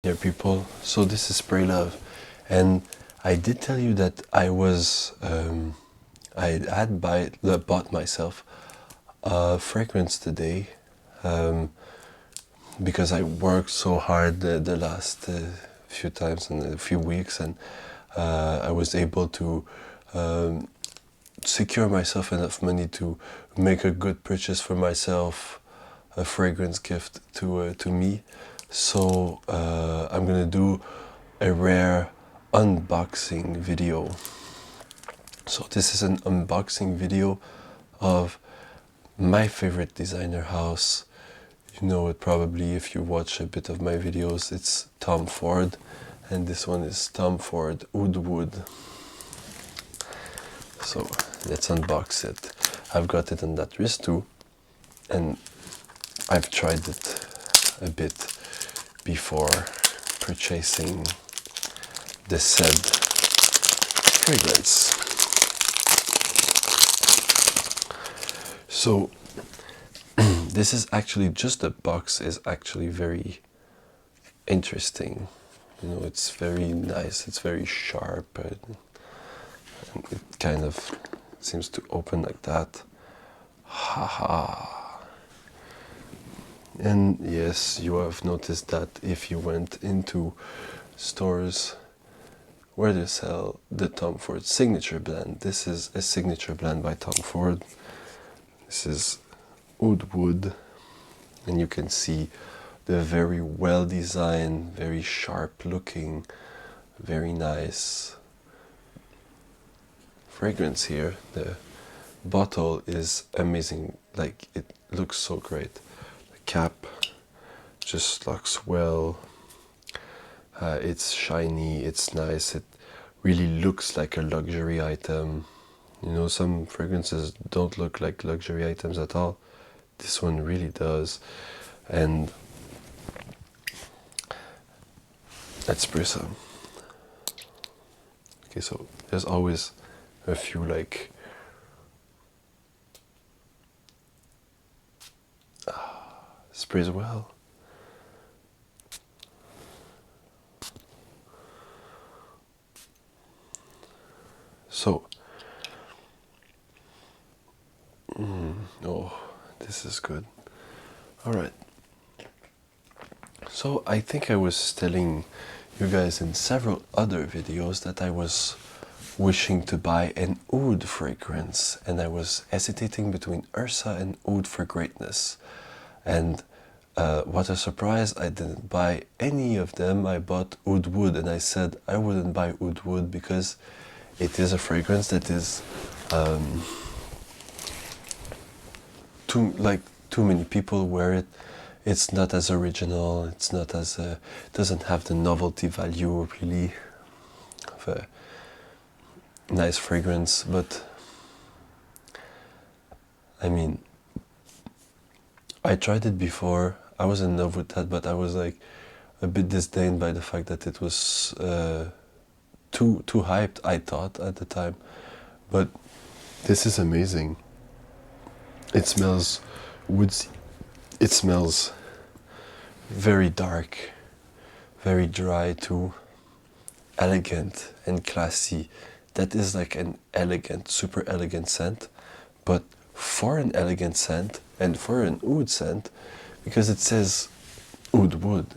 Dear people, so this is Spray Love, and I did tell you that I had bought myself a fragrance today, because I worked so hard the last few times and a few weeks, and I was able to secure myself enough money to make a good purchase for myself, a fragrance gift to me. So I'm gonna do a rare unboxing video. So this is an unboxing video of my favorite designer house. You know it probably if you watch a bit of my videos. It's Tom Ford, and this one is Tom Ford Oud Wood. So let's unbox it. I've got it on that wrist too, and I've tried it a bit before purchasing the said fragrance. So this is actually, just the box is actually very interesting. You know, it's very nice, it's very sharp, and it kind of seems to open like that. Haha. And yes, you have noticed that if you went into stores where they sell the Tom Ford signature blend, this is a signature blend by Tom Ford. This is Oud Wood, and you can see the very well designed, very sharp looking, very nice fragrance here. The bottle is amazing, like it looks so great. Cap just looks well, it's shiny, it's nice, it really looks like a luxury item. You know, some fragrances don't look like luxury items at all. This one really does. And let's spray some. Okay, so there's always a few like sprays well. So, oh, this is good. All right. So I think I was telling you guys in several other videos that I was wishing to buy an Oud fragrance, and I was hesitating between Ursa and Oud for Greatness. And what a surprise, I didn't buy any of them. I bought Oud Wood, and I said I wouldn't buy Oud Wood because it is a fragrance that is too many people wear it. It's not as original, it's not as doesn't have the novelty value really of a nice fragrance. But I mean, I tried it before, I was in love with that, but I was like a bit disdained by the fact that it was too hyped, I thought at the time. But this is amazing. It smells woodsy, it smells very dark, very dry too, elegant and classy. That is like an elegant, super elegant scent. But for an elegant scent and for an oud scent, because it says Oud Wood,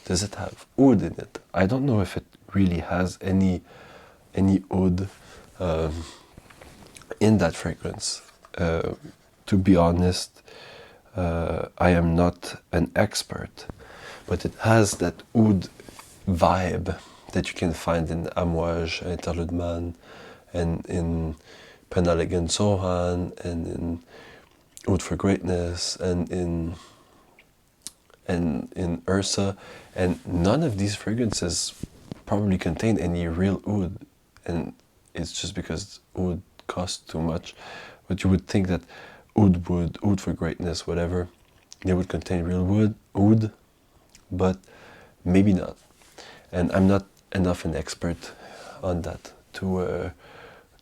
does it have oud in it? I don't know if it really has any oud in that fragrance. To be honest, I am not an expert, but it has that oud vibe that you can find in Amouage, Interlude Man, and in Penhaligon Sohan, and in Oud for Greatness, and in Ursa. And none of these fragrances probably contain any real oud, and it's just because oud costs too much. But you would think that Oud Wood, Oud for Greatness, whatever, they would contain real oud, but maybe not. And I'm not enough an expert on that to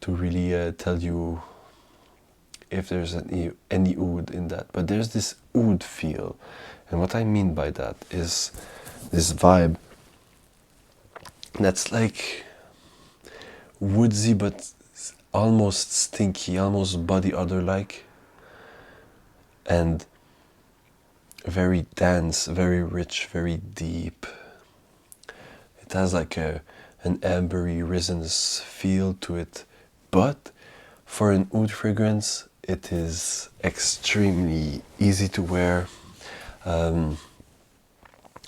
really tell you if there's any oud in that. But there's this oud feel, and what I mean by that is this vibe that's like woodsy but almost stinky, almost body odor like, and very dense, very rich, very deep. It has like an ambery resinous feel to it, but for an oud fragrance, it is extremely easy to wear. Um,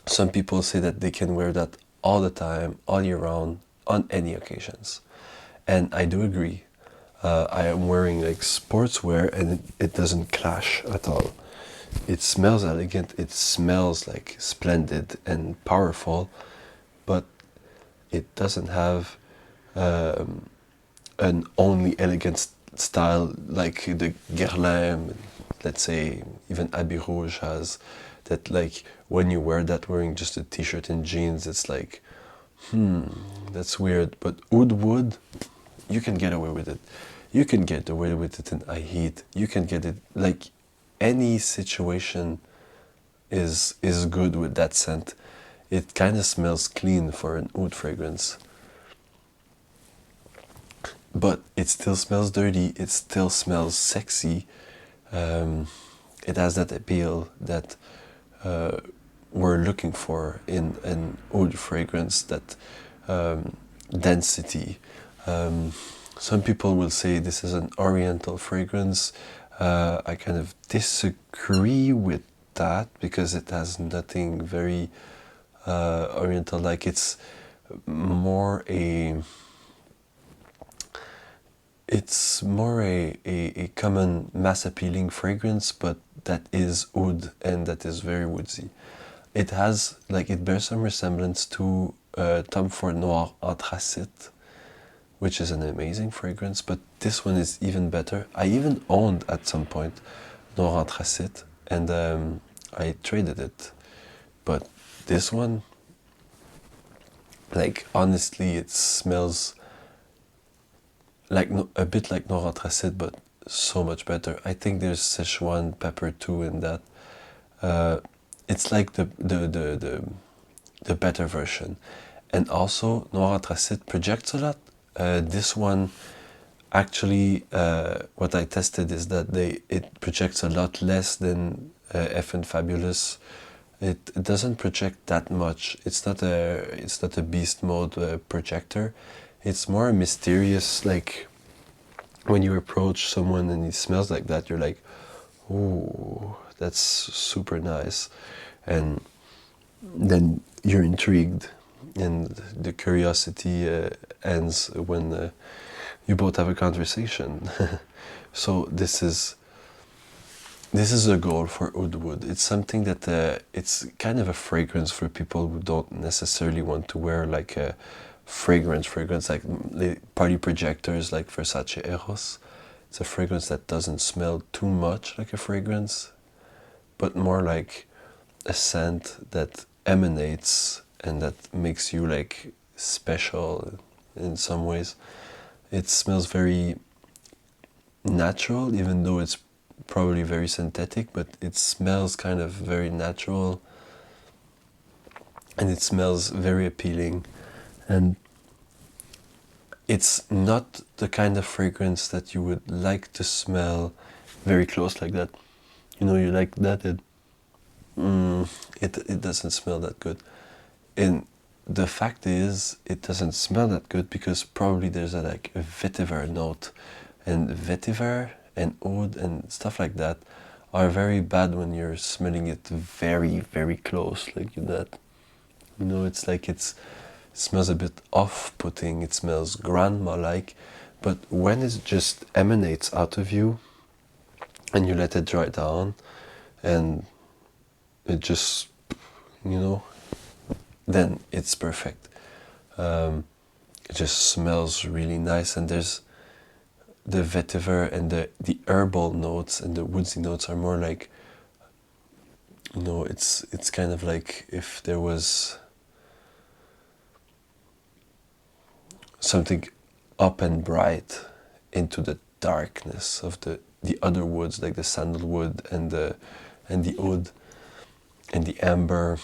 some people say that they can wear that all the time, all year round, on any occasions, and I do agree. I am wearing like sportswear, and it doesn't clash at all. It smells elegant. It smells like splendid and powerful, but it doesn't have um, an only elegant style like the Guerlain, let's say even Abbey Rouge has, that like when you wear that wearing just a t-shirt and jeans, it's like, that's weird. But oud wood, you can get away with it. You can get away with it in high heat. You can get it like any situation is good with that scent. It kind of smells clean for an oud fragrance, but it still smells dirty. It still smells sexy. It has that appeal that we're looking for in an oud fragrance, that density. Some people will say this is an oriental fragrance. I kind of disagree with that because it has nothing very oriental like. It's more a a common mass appealing fragrance, but that is oud and that is very woodsy. It has like, it bears some resemblance to Tom Ford Noir Anthracite, which is an amazing fragrance, but this one is even better. I even owned at some point Noir Anthracite, and I traded it. But this one, like honestly, it smells like a bit like Noir Anthracite, but so much better. I think there's Szechuan pepper too in that. It's like the better version. And also Noir Anthracite projects a lot. This one actually, what I tested is that it projects a lot less than F and Fabulous. It doesn't project that much. It's not a beast mode projector. It's more a mysterious, like when you approach someone and he smells like that, you're like, ooh, that's super nice. And then you're intrigued, and the curiosity ends when you both have a conversation. So this is a goal for oud wood. It's something that it's kind of a fragrance for people who don't necessarily want to wear like a fragrance like party projectors like Versace Eros. It's a fragrance that doesn't smell too much like a fragrance, but more like a scent that emanates and that makes you like special in some ways. It smells very natural, even though it's probably very synthetic, but it smells kind of very natural, and it smells very appealing. And it's not the kind of fragrance that you would like to smell very close like that. You know, you like that, it doesn't smell that good. And the fact is, it doesn't smell that good because probably there's a like a vetiver note, and vetiver and oud and stuff like that are very bad when you're smelling it very, very close like that. You know, it's like it smells a bit off-putting. It smells grandma-like, but when it just emanates out of you and you let it dry down, and it just, you know, then it's perfect. It just smells really nice, and there's the vetiver and the herbal notes and the woodsy notes are more like, you know, it's kind of like if there was something up and bright into the darkness of the other woods, like the sandalwood and the oud and the amber.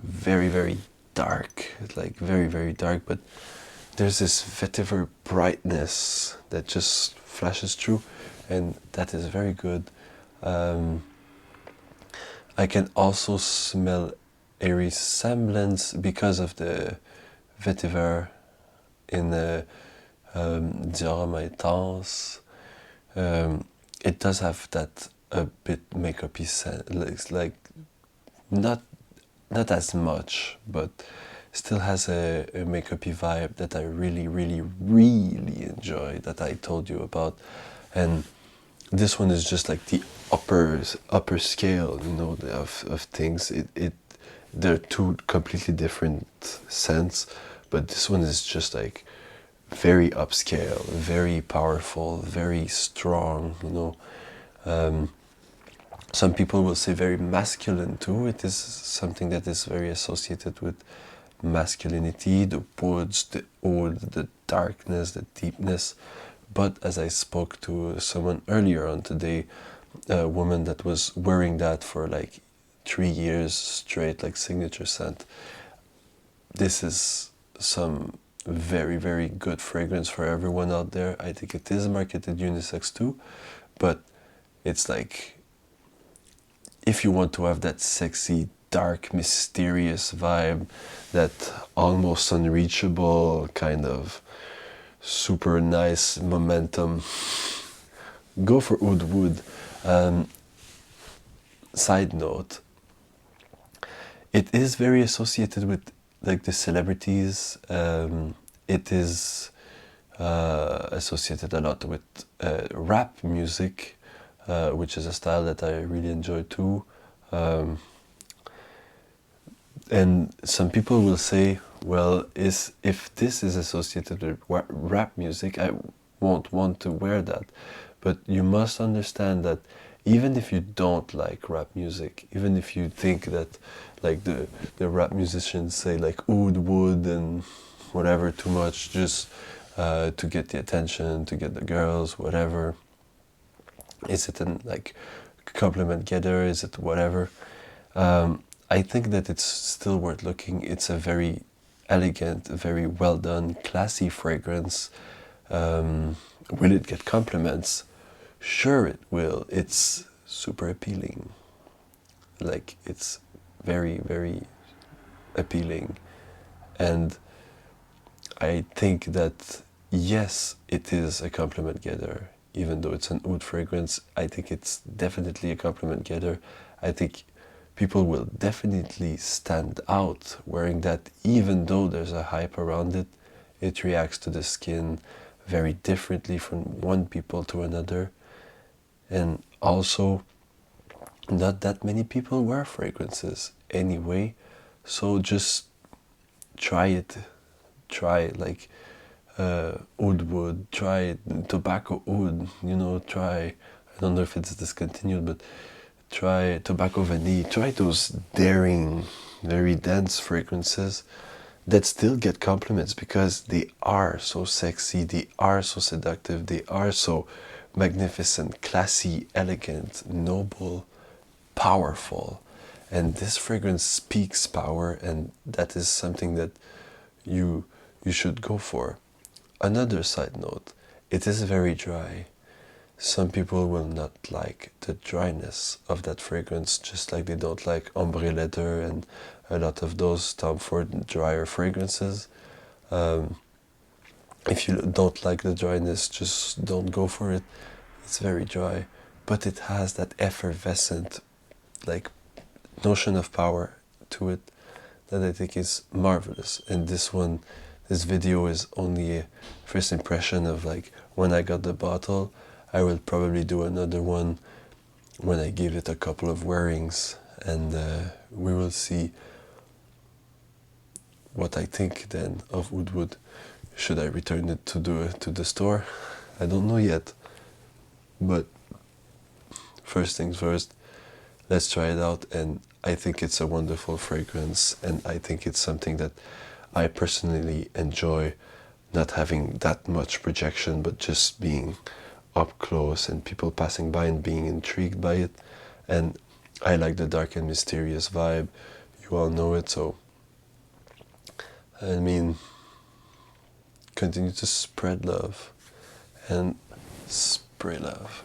very, very dark, like very, very dark, but there's this vetiver brightness that just flashes through, and that is very good. I can also smell a resemblance because of the vetiver in the diorama étanche. It does have that a bit makeup-y sense, like not as much, but still has a makeup-y vibe that I really, really, really enjoy, that I told you about. And this one is just like the upper scale, you know, of things. They're two completely different scents, but this one is just like very upscale, very powerful, very strong, you know. Some people will say very masculine too. It is something that is very associated with masculinity, the woods, the old, the darkness, the deepness. But as I spoke to someone earlier on today, a woman that was wearing that for like 3 years straight, like signature scent, this is some very, very good fragrance for everyone out there. I think it is marketed unisex too, but it's like, if you want to have that sexy, dark, mysterious vibe, that almost unreachable kind of super nice momentum, go for Oud Wood. Side note, it is very associated with like the celebrities. It is associated a lot with rap music, which is a style that I really enjoy too. And some people will say, well, if this is associated with rap music, I won't want to wear that. But you must understand that even if you don't like rap music, even if you think that like the rap musicians say like oud wood and whatever too much just to get the attention, to get the girls, whatever, is it an like compliment getter, is it whatever, I think that it's still worth looking. It's a very elegant, very well done, classy fragrance. Will it get compliments? Sure it will. It's super appealing. Like, it's very, very appealing. And I think that, yes, it is a compliment getter. Even though it's an oud fragrance, I think it's definitely a compliment getter. I think people will definitely stand out wearing that, even though there's a hype around it. It reacts to the skin very differently from one people to another. And also, not that many people wear fragrances anyway, so just try it. Try like oud wood, try tobacco oud, you know, try, I don't know if it's discontinued, but try tobacco vanille, try those daring, very dense fragrances that still get compliments because they are so sexy, they are so seductive, they are so magnificent, classy, elegant, noble, powerful. And this fragrance speaks power, and that is something that you should go for. Another side note, it is very dry. Some people will not like the dryness of that fragrance, just like they don't like ombre leather and a lot of those Tom Ford drier fragrances. If you don't like the dryness, just don't go for it. It's very dry, but it has that effervescent, like, notion of power to it that I think is marvelous. And this video is only a first impression of like when I got the bottle. I will probably do another one when I give it a couple of wearings, and we will see what I think then of Oud Wood. Should I return it to the store? I don't know yet. But first things first, let's try it out. And I think it's a wonderful fragrance, and I think it's something that I personally enjoy, not having that much projection, but just being up close and people passing by and being intrigued by it. And I like the dark and mysterious vibe. you all know it. So I mean, continue to spread love and spray love.